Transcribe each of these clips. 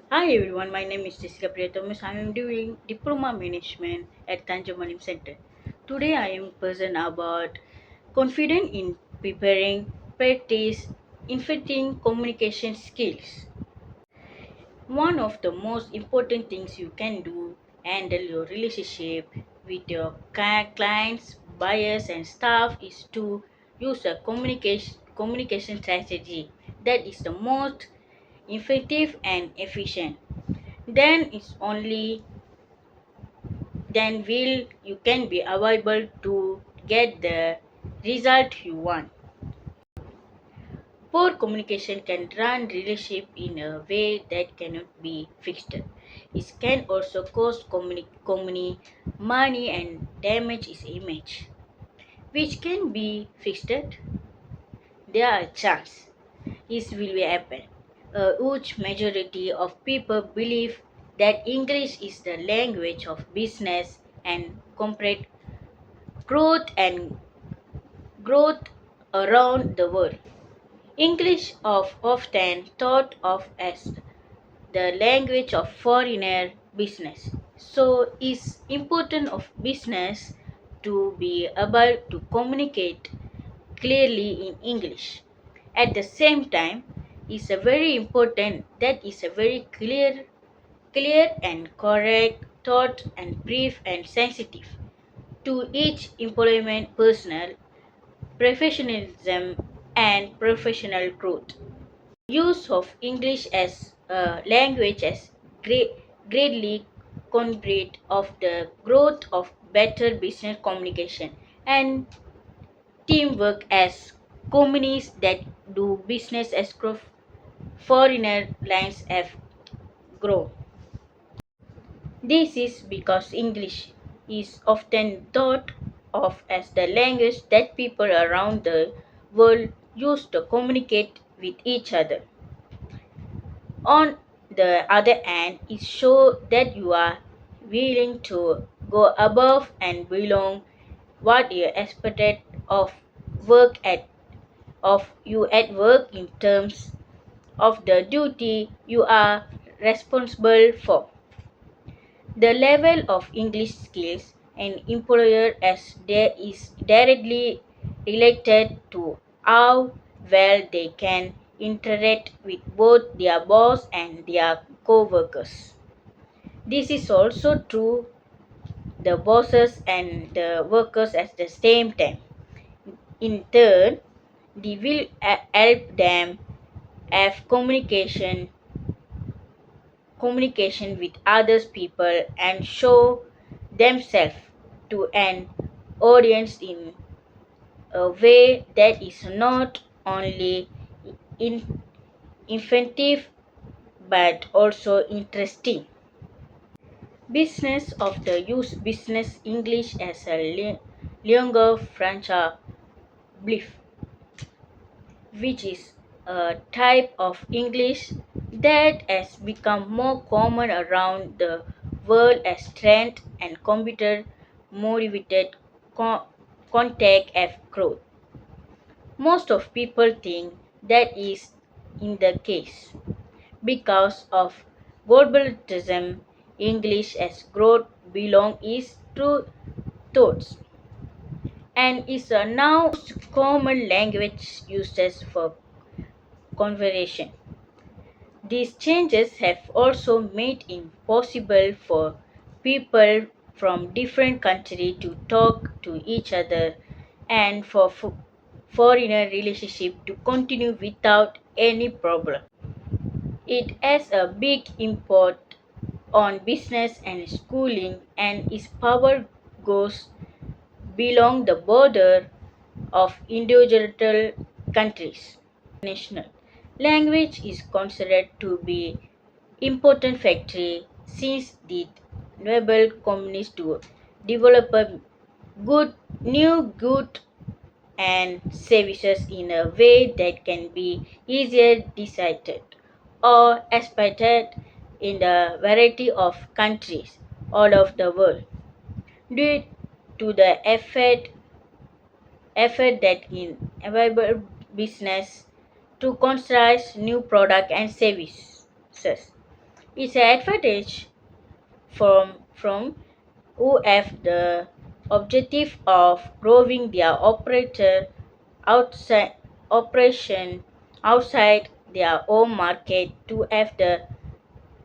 Hi everyone, my name is Jessica Priya Thomas. I am doing Diploma Management at Tanjung Center. Today I am present about confident in preparing, practice, infecting communication skills. One of the most important things you can do handle your relationship with your clients, buyers and staff is to use a communication strategy that is the most effective and efficient. Then it's only then will you can be available to get the result you want. Poor communication can run relationship in a way that cannot be fixed. It can also cost company money and damage its image, which can be fixed. There are chances this will happen. A huge majority of people believe that English is the language of business and corporate growth around the world. English is often thought of as the language of foreigner business. So it's important of business to be able to communicate clearly in English. At the same time, it's a very important that is a very clear and correct thought and brief and sensitive to each employment personnel professionalism and professional growth. Use of English as a language has greatly contributed of the growth of better business communication and teamwork as companies that do business as foreigner lines have grown. This is because English is often thought of as the language that people around the world use to communicate with each other. On the other hand, it shows that you are willing to go above and beyond what you expected of work of you at work in terms of the duty you are responsible for. The level of English skills an employer as there is directly related to how well they can interact with both their boss and their co-workers. This is also true the bosses and the workers at the same time. In turn, they will help them have communication with others people and show themselves to an audience in a way that is not only in, inventive but also interesting. Business of the use business English as a lingua franca belief, which is a type of English that has become more common around the world as trend and computer motivated contact have grown. Most of people think that is in the case because of globalism. English as growth belong is true thoughts and is a now common language used for conversation. These changes have also made it possible for people from different countries to talk to each other and for foreigner relationship to continue without any problem. It has a big impact on business and schooling and its power goes beyond the border of individual countries. National language is considered to be important factor since it enable companies to develop a good and services in a way that can be easier decided or exploited in the variety of countries all over the world due to the effort that in available business to construct new product and services. Its advantage from who have the objective of growing their outside operation outside their home market to have the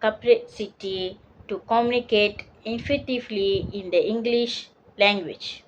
capacity to communicate effectively in the English language.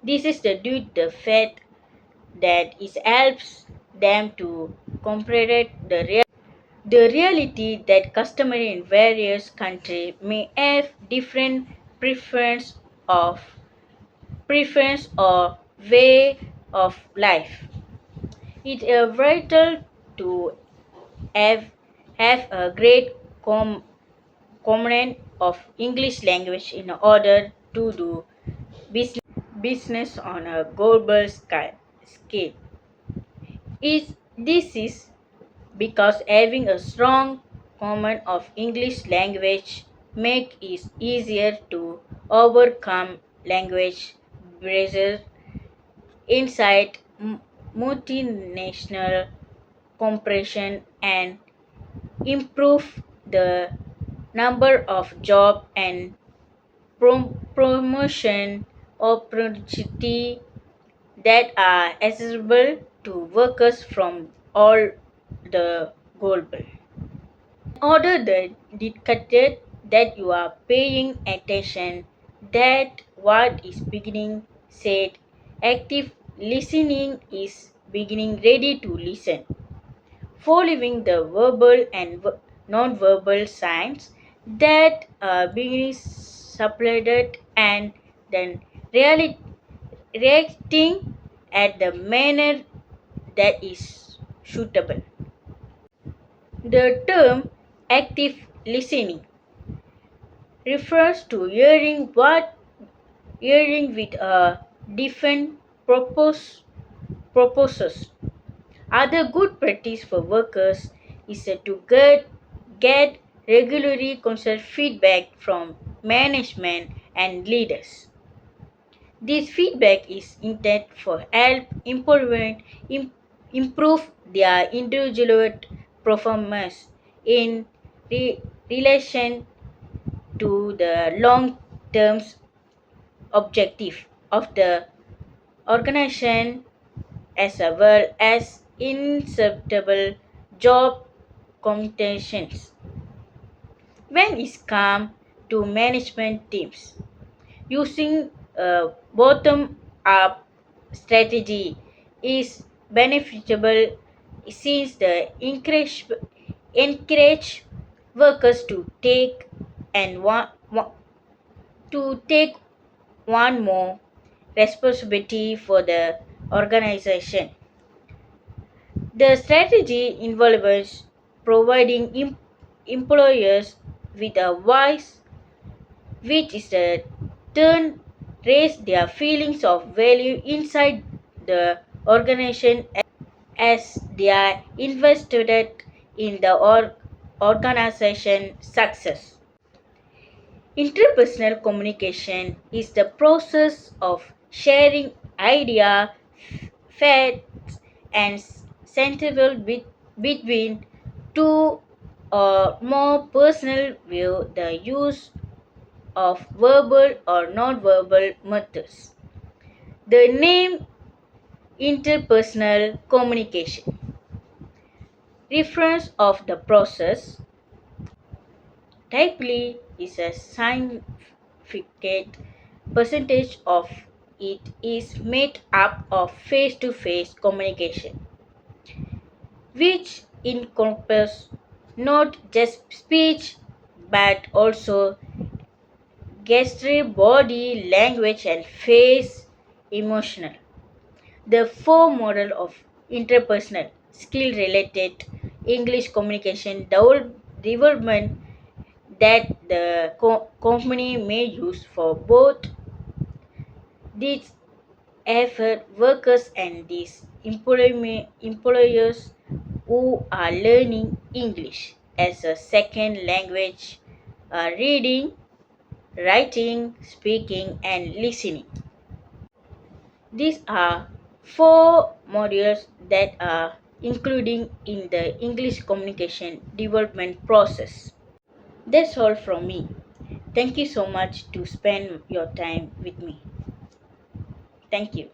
This is due to the fact that it helps them to comprehend the reality that customers in various countries may have different preference of preference or way of life. It is vital to have, have a great command of English language in order to do business on a global scale. This is because having a strong command of English language make it easier to overcome language barriers inside multinational compression and improve the number of job and promotion opportunity that are accessible to workers from all the global. In order that dictated that you are paying attention that what is beginning said active listening is beginning ready to listen following the verbal and non-verbal signs that are being supplemented and then reacting at the manner that is suitable. The term active listening refers to hearing with a different purposes. Other good practice for workers is to get regularly constant feedback from management and leaders. This feedback is intended for help improve their individual performance in relation to the long-term objective of the organization as well as inseparable job competitions. When it comes to management teams, using a bottom up strategy is beneficial since the encourage workers to take and to take one more responsibility for the organization. The strategy involves providing employers with a voice which is a turn raise their feelings of value inside the organization as they are invested in the organization success. Interpersonal communication is the process of sharing idea, facts, and sensible between two or more personal view the use of verbal or non-verbal methods. The name interpersonal communication reference of the process typically is a significant percentage of it is made up of face-to-face communication, which encompasses not just speech but also gesture, body language, and face emotional. The four model of interpersonal skill related English communication development that the company may use for both these effort workers and these employers who are learning English as a second language, reading, writing, speaking, and listening. These are four modules that are including in the English communication development process. That's all from me. Thank you so much to spend your time with me. Thank you.